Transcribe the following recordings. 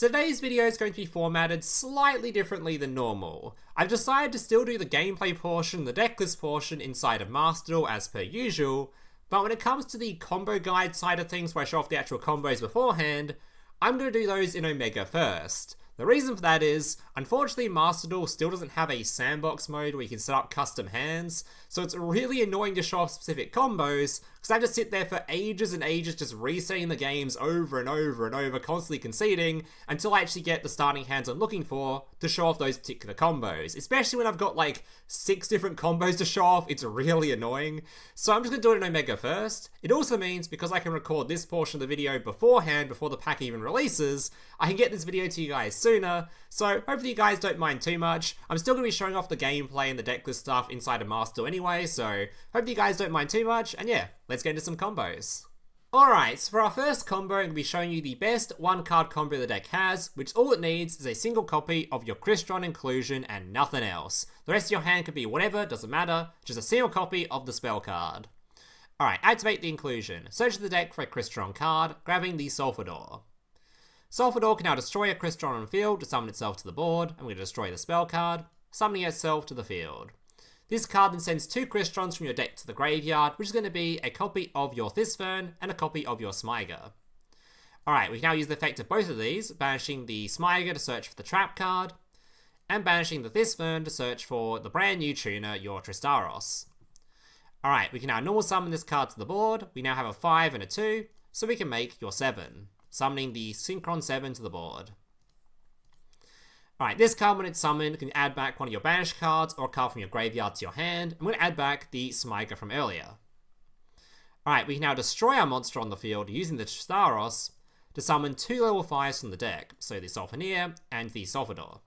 So today's video is going to be formatted slightly differently than normal. I've decided to still do the gameplay portion, the decklist portion inside of Master Duel as per usual, but when it comes to the combo guide side of things where I show off the actual combos beforehand, I'm going to do those in Omega first. The reason for that is, unfortunately Master Duel still doesn't have a sandbox mode where you can set up custom hands, so it's really annoying to show off specific combos, because I have to sit there for ages and ages just resetting the games over and over and over, constantly conceding, until I actually get the starting hands I'm looking for to show off those particular combos. Especially when I've got like 6 different combos to show off, it's really annoying. So I'm just going to do it in Omega first. It also means, because I can record this portion of the video beforehand, before the pack even releases, I can get this video to you guys sooner, so hopefully you guys don't mind too much. I'm still going to be showing off the gameplay and the decklist stuff inside of Master Duel anyway, so hopefully you guys don't mind too much, and yeah, let's get into some combos. Alright, so for our first combo, I'm going to be showing you the best one card combo the deck has, which all it needs is a single copy of your CRYSTRON inclusion and nothing else. The rest of your hand could be whatever, doesn't matter, just a single copy of the spell card. Alright, activate the inclusion. Search the deck for a CRYSTRON card, grabbing the Sulfador. Sulfador can now destroy a CRYSTRON on the field to summon itself to the board, and we're going to destroy the spell card, summoning itself to the field. This card then sends 2 CRYSTRONs from your deck to the graveyard, which is going to be a copy of your Thisfern and a copy of your Smyger. Alright, we can now use the effect of both of these, banishing the Smyger to search for the trap card, and banishing the Thisfern to search for the brand new tuner, your Tristaros. Alright, we can now normal summon this card to the board. We now have a 5 and a 2, so we can make your 7. Summoning the Synchron 7 to the board. Alright, this card when it's summoned can add back one of your banished cards or a card from your graveyard to your hand. I'm going to add back the Smyger from earlier. Alright, we can now destroy our monster on the field using the Tristaros to summon 2 level 5s from the deck, so the Sulfanier and the Sulfador.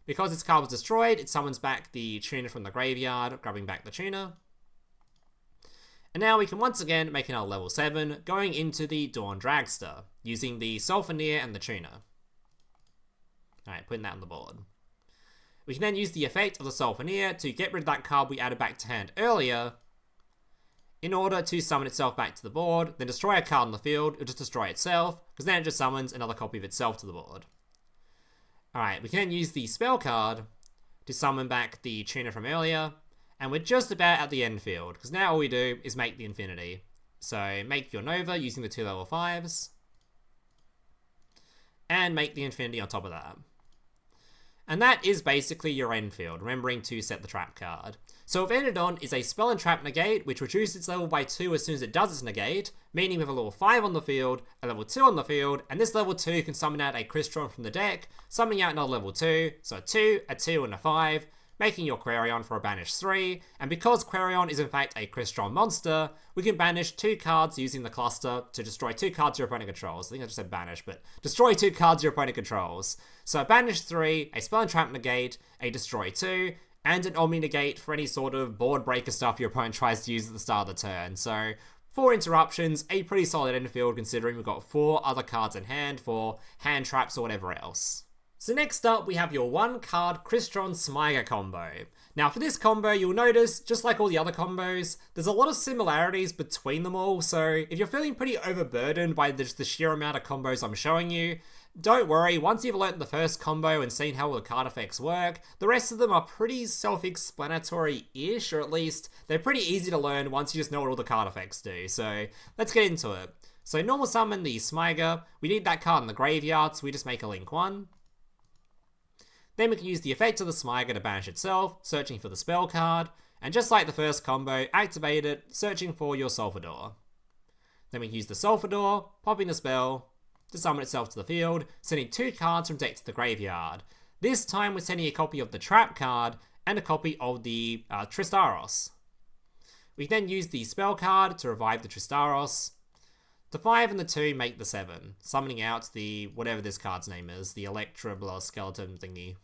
Because this card was destroyed, it summons back the tuner from the graveyard, grabbing back the tuner. And now we can once again make another level 7, going into the Dawn Dragster, using the Sulfanier and the tuner. Alright, putting that on the board. We can then use the effect of the Sulfanier to get rid of that card we added back to hand earlier, in order to summon itself back to the board, then destroy a card on the field. It'll just destroy itself, because then it just summons another copy of itself to the board. Alright, we can then use the spell card to summon back the tuner from earlier, and we're just about at the end field, because now all we do is make the infinity. So make your Nova using the 2 level 5s, and make the infinity on top of that. And that is basically your end field, remembering to set the trap card. So if ended on is a spell and trap negate, which reduces its level by 2 as soon as it does its negate, meaning we have a level 5 on the field, a level 2 on the field, and this level 2 can summon out a CRYSTRON from the deck, summoning out another level 2, so a 2, and a 5, making your Quarion for a banish 3, and because Quarion is in fact a CRYSTRON monster, we can banish 2 cards using the cluster to destroy 2 cards your opponent controls. I think I just said banish, but destroy 2 cards your opponent controls. So a banish 3, a spell and trap negate, a destroy 2, and an omni negate for any sort of board breaker stuff your opponent tries to use at the start of the turn. So 4 interruptions, a pretty solid end field considering we've got 4 other cards in hand for hand traps or whatever else. So next up, we have your 1 card CRYSTRON Smyger combo. Now for this combo, you'll notice, just like all the other combos, there's a lot of similarities between them all, so if you're feeling pretty overburdened by just the sheer amount of combos I'm showing you, don't worry, once you've learnt the first combo and seen how all the card effects work, the rest of them are pretty self-explanatory-ish, or at least they're pretty easy to learn once you just know what all the card effects do, so let's get into it. So normal summon the Smyger, we need that card in the graveyard, so we just make a link 1. Then we can use the effect of the Smyger to banish itself, searching for the spell card, and just like the first combo, activate it, searching for your Sulfador. Then we can use the Sulfador, popping the spell, to summon itself to the field, sending 2 cards from deck to the graveyard. This time we're sending a copy of the trap card, and a copy of the Tristaros. We then use the spell card to revive the Tristaros. The 5 and the 2 make the 7, summoning out the, whatever this card's name is, the Electra Blah Skeleton thingy.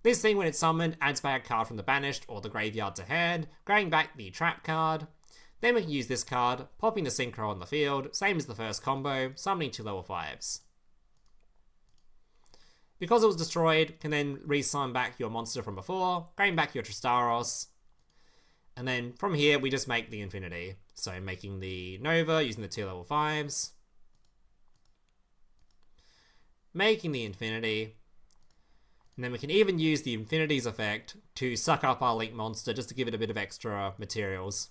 This thing, when it's summoned, adds back a card from the banished or the graveyard to hand, grabbing back the trap card. Then we can use this card, popping the Synchro on the field, same as the first combo, summoning 2 level 5s. Because it was destroyed, can then re-summon back your monster from before, grabbing back your Tristaros. And then from here, we just make the infinity. So making the Nova, using the 2 level 5s. making the Infinity. And then we can even use the Infinity's effect to suck up our Link monster just to give it a bit of extra materials.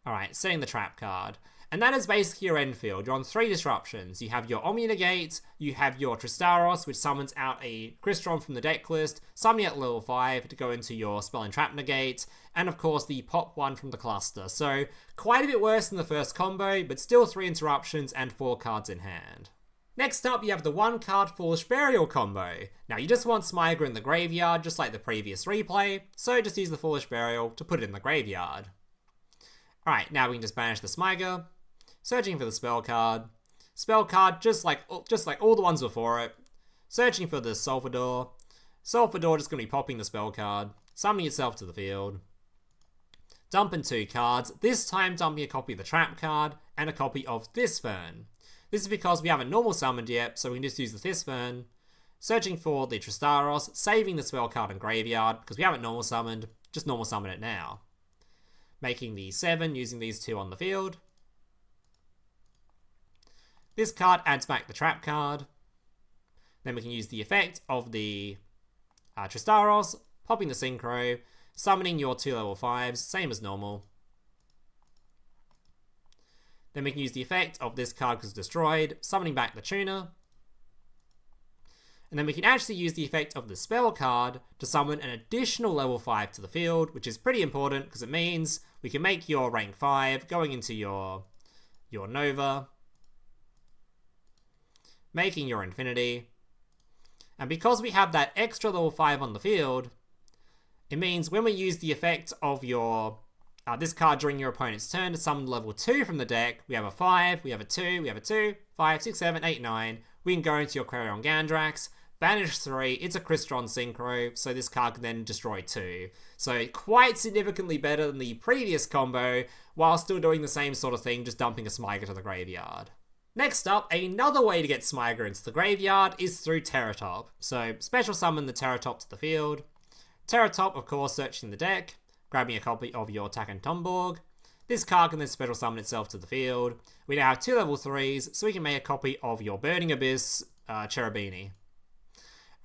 Alright, setting the trap card. And that is basically your end field. You're on 3 disruptions. You have your Omni Negate, you have your Tristaros, which summons out a CRYSTRON from the deck list, summoning at level 5 to go into your Spell and Trap Negate, and of course the pop one from the cluster. So quite a bit worse than the first combo, but still 3 interruptions and 4 cards in hand. Next up, you have the 1-card Foolish Burial combo. Now, you just want Smyger in the graveyard, just like the previous replay, so just use the Foolish Burial to put it in the graveyard. Alright, now we can just banish the Smyger, searching for the spell card. Spell card, just like all the ones before it. Searching for the Sulfador. Sulfador just going to be popping the spell card, summoning itself to the field. Dumping 2 cards, this time dumping a copy of the Trap card and a copy of Thisfern. This is because we haven't normal summoned yet, so we can just use the Thisfern. Searching for the Tristaros, saving the spell card in graveyard, because we haven't normal summoned, just normal summon it now. Making the 7, using these 2 on the field. This card adds back the Trap card. Then we can use the effect of the Tristaros, popping the Synchro, summoning your 2 level 5s, same as normal. Then we can use the effect of this card because it's destroyed, summoning back the Tuner. And then we can actually use the effect of the spell card to summon an additional level 5 to the field, which is pretty important because it means we can make your rank 5 going into your Nova, making your Infinity. And because we have that extra level 5 on the field, it means when we use the effect of your this card during your opponent's turn to summon level 2 from the deck, we have a 5, we have a 2, we have a 2, 5, 6, 7, 8, 9. We can go into your Quarion Gandrax, banish 3, it's a CRYSTRON Synchro, so this card can then destroy 2. So quite significantly better than the previous combo, while still doing the same sort of thing, just dumping a Smyger to the graveyard. Next up, another way to get Smyger into the graveyard is through Terratop. So special summon the Terratop to the field. Terratop, of course, searching the deck, grabbing a copy of your Taken Tomborg. This card can then special summon itself to the field. We now have 2 level 3s, so we can make a copy of your Burning Abyss Cherubini.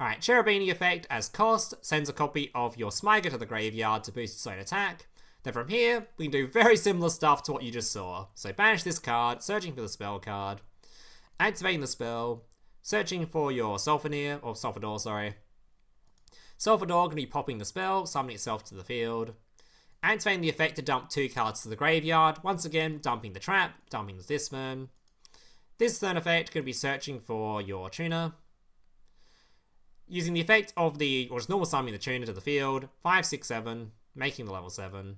Alright, Cherubini effect as cost sends a copy of your Smyger to the graveyard to boost its own attack. Then from here, we can do very similar stuff to what you just saw. So banish this card, searching for the spell card, activating the spell, searching for your Sulfador, sorry. Sulfador can be popping the spell, summoning itself to the field, activating the effect to dump 2 cards to the graveyard, once again dumping the Trap, dumping the Thisfern. Thisfern effect can be searching for your Tuner, using the effect of just normal summoning the Tuner to the field, 5, 6, 7, making the level 7.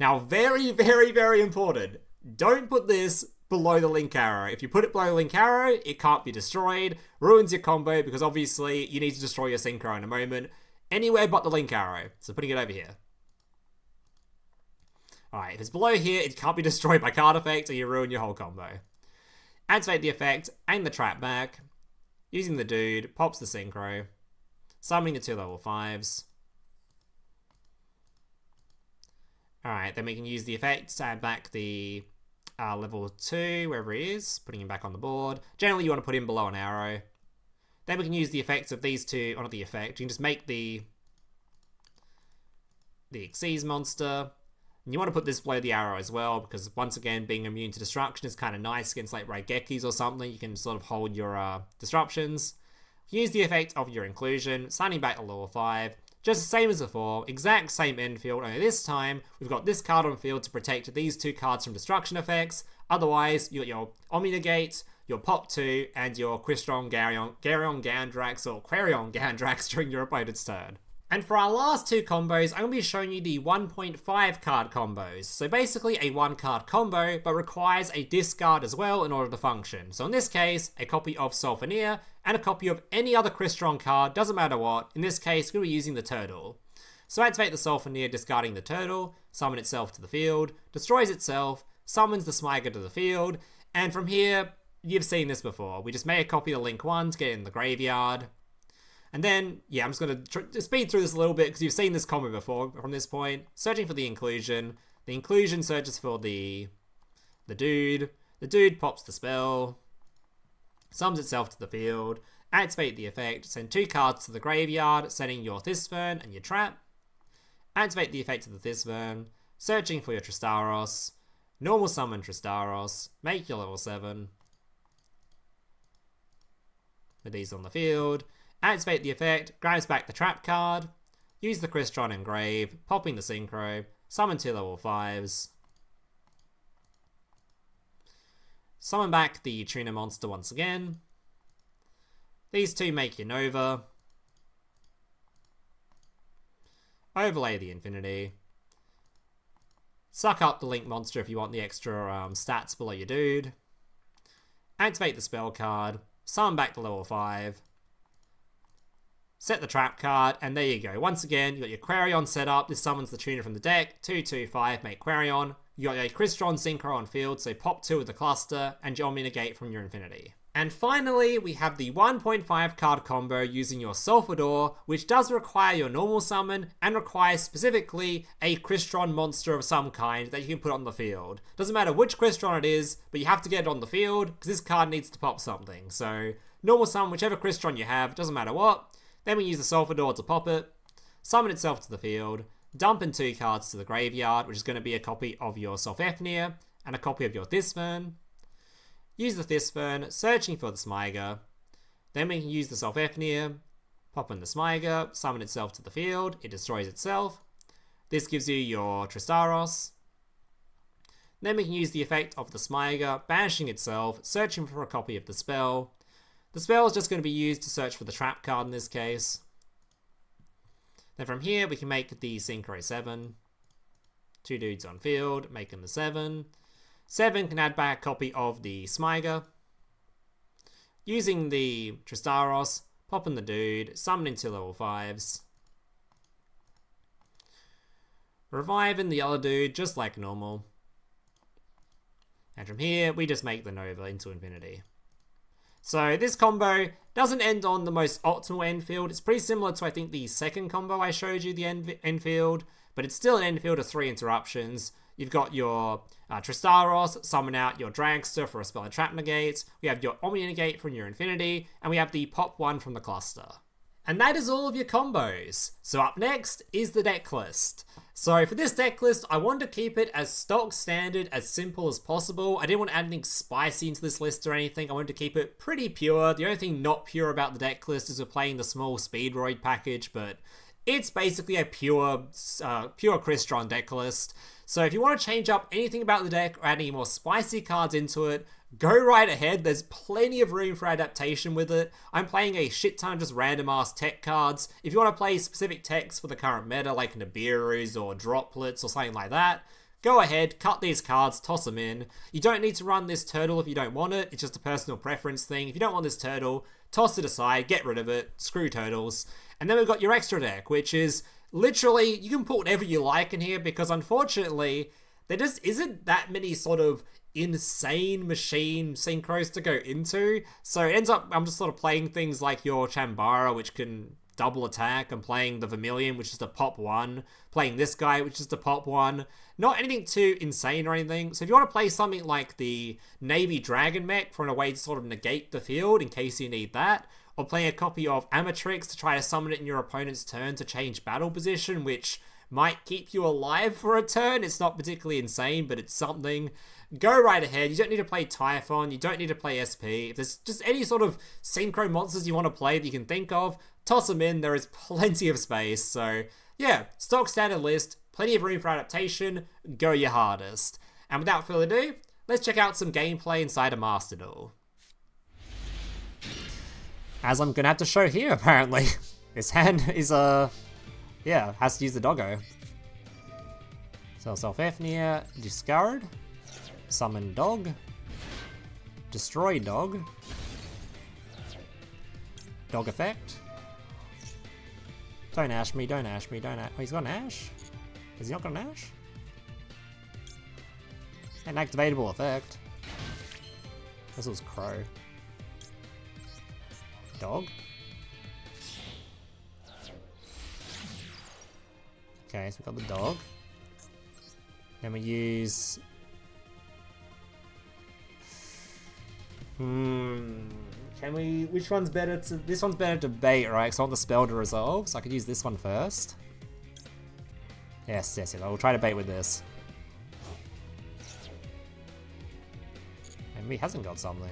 Now, very, very, very important, don't put this below the Link Arrow. If you put it below the Link Arrow, it can't be destroyed, ruins your combo, because obviously you need to destroy your Synchro in a moment, anywhere but the Link Arrow. So putting it over here. Alright, if it's below here, it can't be destroyed by card effect or you ruin your whole combo. Activate the effect, aim the Trap back, using the Dude, pops the Synchro, summoning the 2 level 5s. Alright, then we can use the effect to add back the level 2, wherever he is, putting him back on the board. Generally, you want to put him below an arrow. Then we can use the effects of these 2, or not the effect, you can just make the Xyz monster. And you want to put this below the arrow as well, because once again, being immune to destruction is kind of nice against like Raigekis or something. You can sort of hold your disruptions. Use the effect of your inclusion, signing back to level 5. Just the same as before, exact same end field, only this time we've got this card on field to protect these 2 cards from destruction effects. Otherwise, you got your Omni Negate, your Pop 2, and your CRYSTRON Quarion Gandrax during your opponent's turn. And for our last 2 combos, I'm going to be showing you the 1.5 card combos. So basically a 1 card combo, but requires a discard as well in order to function. So in this case, a copy of Solfenir and a copy of any other CRYSTRON card, doesn't matter what. In this case, we're going to be using the Turtle. So activate the Solfenir, discarding the Turtle, summon itself to the field, destroys itself, summons the Smyger to the field, and from here, you've seen this before. We just make a copy of Link 1 to get in the graveyard. And then, yeah, I'm just going to speed through this a little bit because you've seen this combo before from this point. Searching for the inclusion. The inclusion searches for the Dude. The Dude pops the spell, summons itself to the field, Activate the effect, send 2 cards to the graveyard, sending your Thisvern and your trap. Activate the effect of the Thisvern, searching for your Tristaros. Normal summon Tristaros, make your level 7. With these on the field. Activate the effect, grabs back the trap card. Use the CRYSTRON Engrave, popping the Synchro. Summon 2 level 5s. Summon back the Tuna monster once again. These 2 make your Nova. Overlay the Infinity. Suck up the Link monster if you want the extra stats below your dude. Activate the spell card. Summon back the level 5. Set the trap card, and there you go. Once again, you got your Quarion set up. This summons the tuner from the deck. 2/2/5, make Quarion. You got your CRYSTRON Synchro on field, so pop 2 with the cluster, and your Omni Negate from your Infinity. And finally, we have the 1.5 card combo using your Sulfador, which does require your normal summon, and requires specifically a CRYSTRON monster of some kind that you can put on the field. Doesn't matter which CRYSTRON it is, but you have to get it on the field, because this card needs to pop something. So, normal summon whichever CRYSTRON you have, doesn't matter what. Then we use the Sulfador to pop it, summon itself to the field, dump in 2 cards to the graveyard, which is going to be a copy of your Solfafnir, and a copy of your Thisvern. Use the Thisvern, searching for the Smyger. Then we can use the Solfafnir, pop in the Smyger, summon itself to the field, it destroys itself. This gives you your Tristaros. Then we can use the effect of the Smyger, banishing itself, searching for a copy of the spell. The spell is just going to be used to search for the trap card in this case. Then from here we can make the Synchro 7. 2 dudes on field, making the 7. 7 can add back a copy of the Smyger. Using the Tristaros, popping the dude, summoning 2 level 5s. Reviving the other dude just like normal. And from here we just make the Nova into Infinity. So this combo doesn't end on the most optimal end field. It's pretty similar to, I think, the second combo I showed you, the end field, but it's still an end field of 3 interruptions. You've got your Tristaros, summon out your Dragster for a spell and trap negate. We have your Omni Negate from your Infinity, and we have the pop 1 from the cluster. And that is all of your combos. So up next is the deck list. So for this deck list, I wanted to keep it as stock standard, as simple as possible. I didn't want to add anything spicy into this list or anything. I wanted to keep it pretty pure. The only thing not pure about the deck list is we're playing the small Speedroid package, but it's basically a pure CRYSTRON deck list. So if you want to change up anything about the deck or add any more spicy cards into it, go right ahead. There's plenty of room for adaptation with it. I'm playing a shit ton of just random ass tech cards. If you want to play specific techs for the current meta, like Nibiru's or Droplets or something like that, go ahead, cut these cards, toss them in. You don't need to run this turtle if you don't want it. It's just a personal preference thing. If you don't want this turtle, toss it aside, get rid of it, screw turtles. And then we've got your extra deck, which is literally, you can put whatever you like in here, because unfortunately, there just isn't that many sort of insane machine synchros to go into. So it ends up, I'm just sort of playing things like your Chambara, which can double attack. I'm playing the Vermilion, which is the pop 1. Playing this guy, which is the pop 1. Not anything too insane or anything. So if you want to play something like the Navy Dragon Mech for a way to sort of negate the field in case you need that, or playing a copy of Amatrix to try to summon it in your opponent's turn to change battle position, which might keep you alive for a turn. It's not particularly insane, but it's something. Go right ahead. You don't need to play Typhon. You don't need to play SP. If there's just any sort of synchro monsters you want to play that you can think of, toss them in. There is plenty of space. So yeah, stock standard list. Plenty of room for adaptation. Go your hardest. And without further ado, let's check out some gameplay inside of Master Duel. As I'm gonna have to show here, apparently. This hand is, yeah, has to use the doggo. So Solfafnir, discard, summon dog, destroy dog, dog effect. Don't ash me, don't ash me, don't ash. Oh, he's got an ash? Is he not got an ash? An activatable effect. This was Crow. Dog. Okay, so we've got the dog. Then we use... Can we, which one's better to, this one's better to bait, right? So I want the spell to resolve, so I could use this one first. Yes, I will try to bait with this. Maybe he hasn't got something.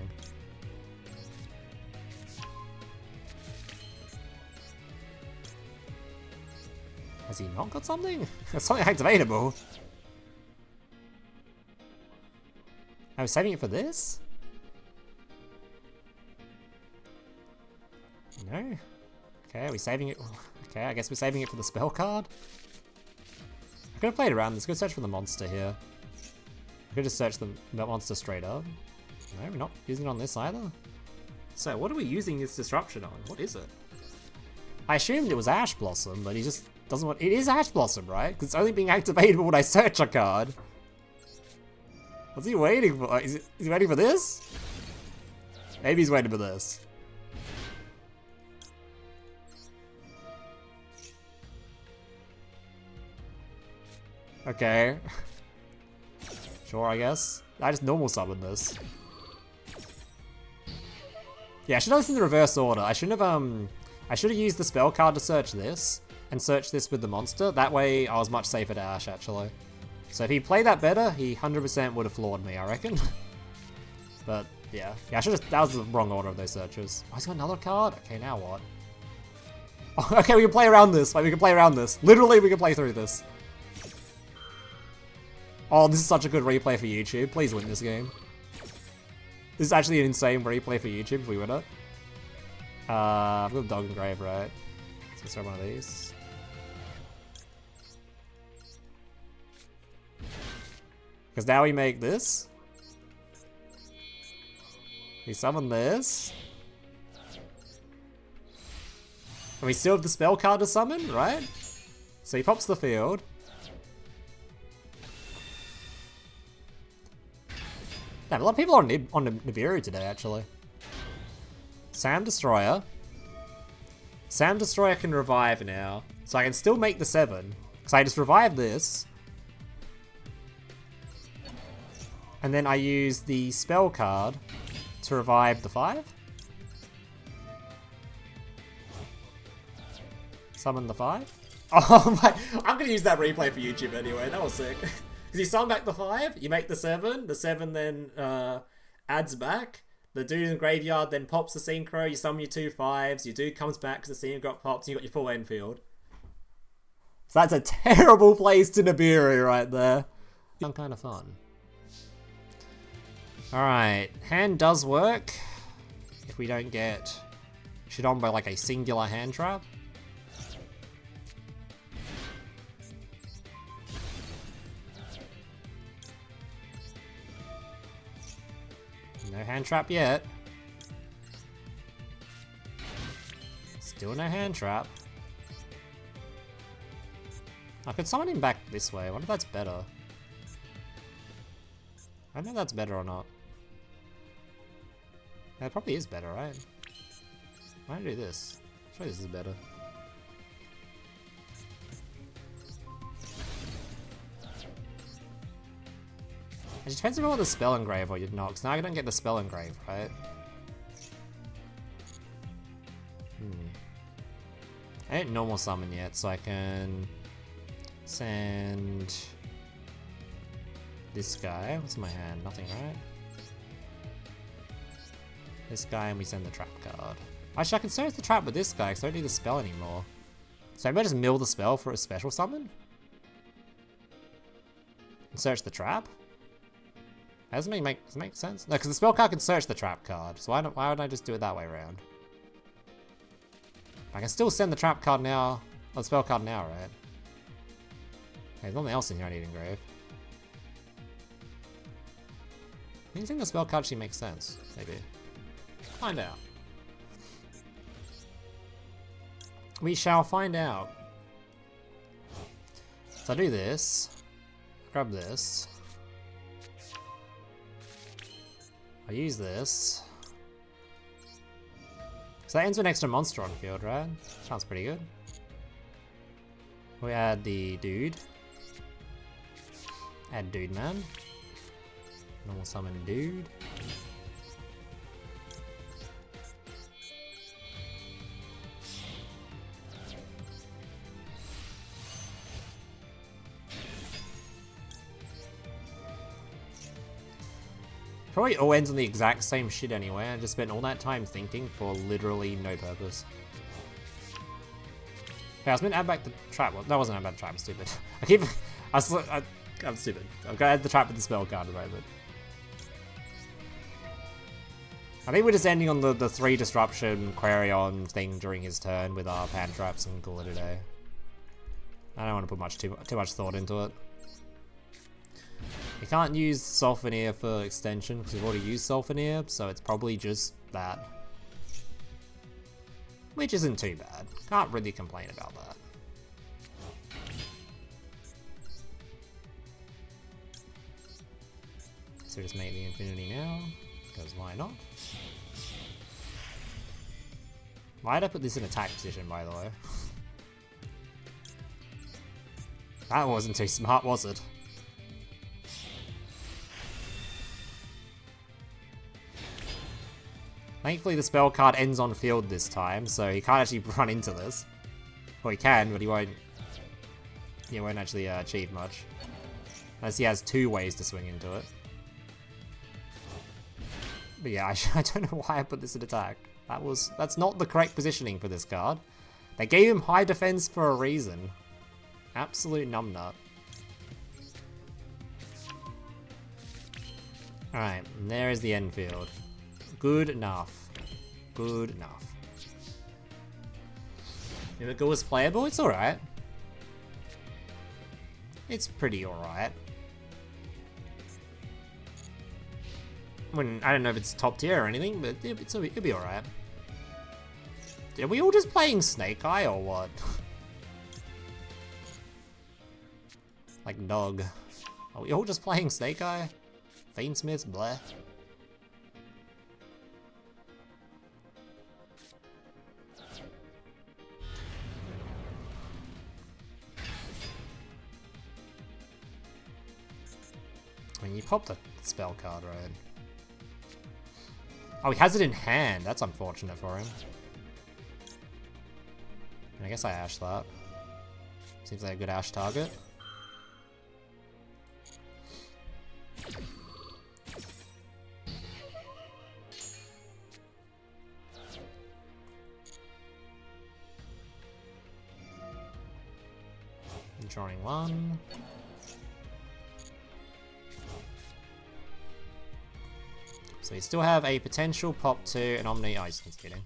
Has he not got something? Something activatable. I was saving it for this? No? Okay, are we saving it? Okay, I guess we're saving it for the spell card. I could have played around this. Good search for the monster here. I could just search the monster straight up. No, we're not using it on this either. So what are we using this disruption on? What is it? I assumed it was Ash Blossom, but he just doesn't want... It is Ash Blossom, right? Because it's only being activated when I search a card. What's he waiting for? Is he waiting for this? Maybe he's waiting for this. Okay. Sure, I guess. I just normal summon this. Yeah, I should have this in the reverse order. I shouldn't have, I should have used the spell card to search this, and search this with the monster. That way, I was much safer to Ash, actually. So if he played that better, he 100% would have floored me, I reckon. But, yeah. Yeah, I should have, that was the wrong order of those searches. Oh, he's got another card? Okay, now what? Oh, okay, we can play around this. Like, we can play around this. Literally, we can play through this. Oh, this is such a good replay for YouTube. Please win this game. This is actually an insane replay for YouTube if we win it. I've got a dog and grave, right? So let's throw one of these. Because now we make this. We summon this. And we still have the spell card to summon, right? So he pops the field. Damn, a lot of people are on Nibiru today, actually. Sam Destroyer. Sam Destroyer can revive now. So I can still make the 7. Because I just revive this. And then I use the spell card to revive the 5. Summon the 5. Oh my, I'm going to use that replay for YouTube anyway. That was sick. Because you summon back the 5, you make the 7 then adds back. The dude in the graveyard then pops the synchro, you summon your 2 5s, your dude comes back because the synchro pops, and you got your full end field. So that's a terrible place to Nibiru right there. Kind of fun. Alright, hand does work if we don't get shit on by like a singular hand trap. No hand trap yet. Still no hand trap. I could summon him back this way. I wonder if that's better. I don't know if that's better or not. Yeah, it probably is better, right? Why don't I do this? I'm sure this is better. It just depends if I want the spell engrave or you'd not, because now I don't get the spell engrave, right? I ain't normal summon yet, so I can send this guy. What's in my hand? Nothing, right? This guy, and we send the trap card. Actually, I can search the trap with this guy, because I don't need the spell anymore. So maybe I just mill the spell for a special summon? And search the trap? That doesn't make sense? No, because the spell card can search the trap card. So why would I just do it that way around? I can still send the trap card now, or the spell card now, right? Okay, there's nothing else in here I need to engrave. I think the spell card actually makes sense, maybe. Find out. We shall find out. So I do this, grab this. I use this. So that ends with an extra monster on field, right? Sounds pretty good. We add the dude. Add dude man. Normal summon dude. Probably all ends on the exact same shit anyway. I just spent all that time thinking for literally no purpose. Okay, I was meant to add back the trap. Well, that wasn't add back the trap, I'm stupid. I'm stupid. I'm gonna add the trap with the spell card at the moment. I think we're just ending on the 3 disruption Quarion thing during his turn with our pan traps and call it a day. I don't want to put too much thought into it. We can't use Sulfaneer for extension because we've already used Sulfaneer, so it's probably just that. Which isn't too bad. Can't really complain about that. So just make the Infinity now, because why not? Why'd I put this in attack position, by the way? That wasn't too smart, was it? Thankfully the spell card ends on field this time, so he can't actually run into this. Well, he can, but he won't actually achieve much. Unless he has 2 ways to swing into it. But yeah, I don't know why I put this in attack. That's not the correct positioning for this card. They gave him high defense for a reason. Absolute numbnut. Alright, and there is the end field. Good enough. Good enough. Mimical is playable, it's alright. It's pretty alright. I don't know if it's top tier or anything, but it'll be alright. Are we all just playing Snake Eye or what? Like dog. Are we all just playing Snake Eye? Fiendsmiths, bleh. I mean, you pop the spell card, right? Oh, he has it in hand. That's unfortunate for him. I guess I ash that. Seems like a good ash target. Drawing 1. So you still have a potential pop 2 and Omni. Oh, he's kidding.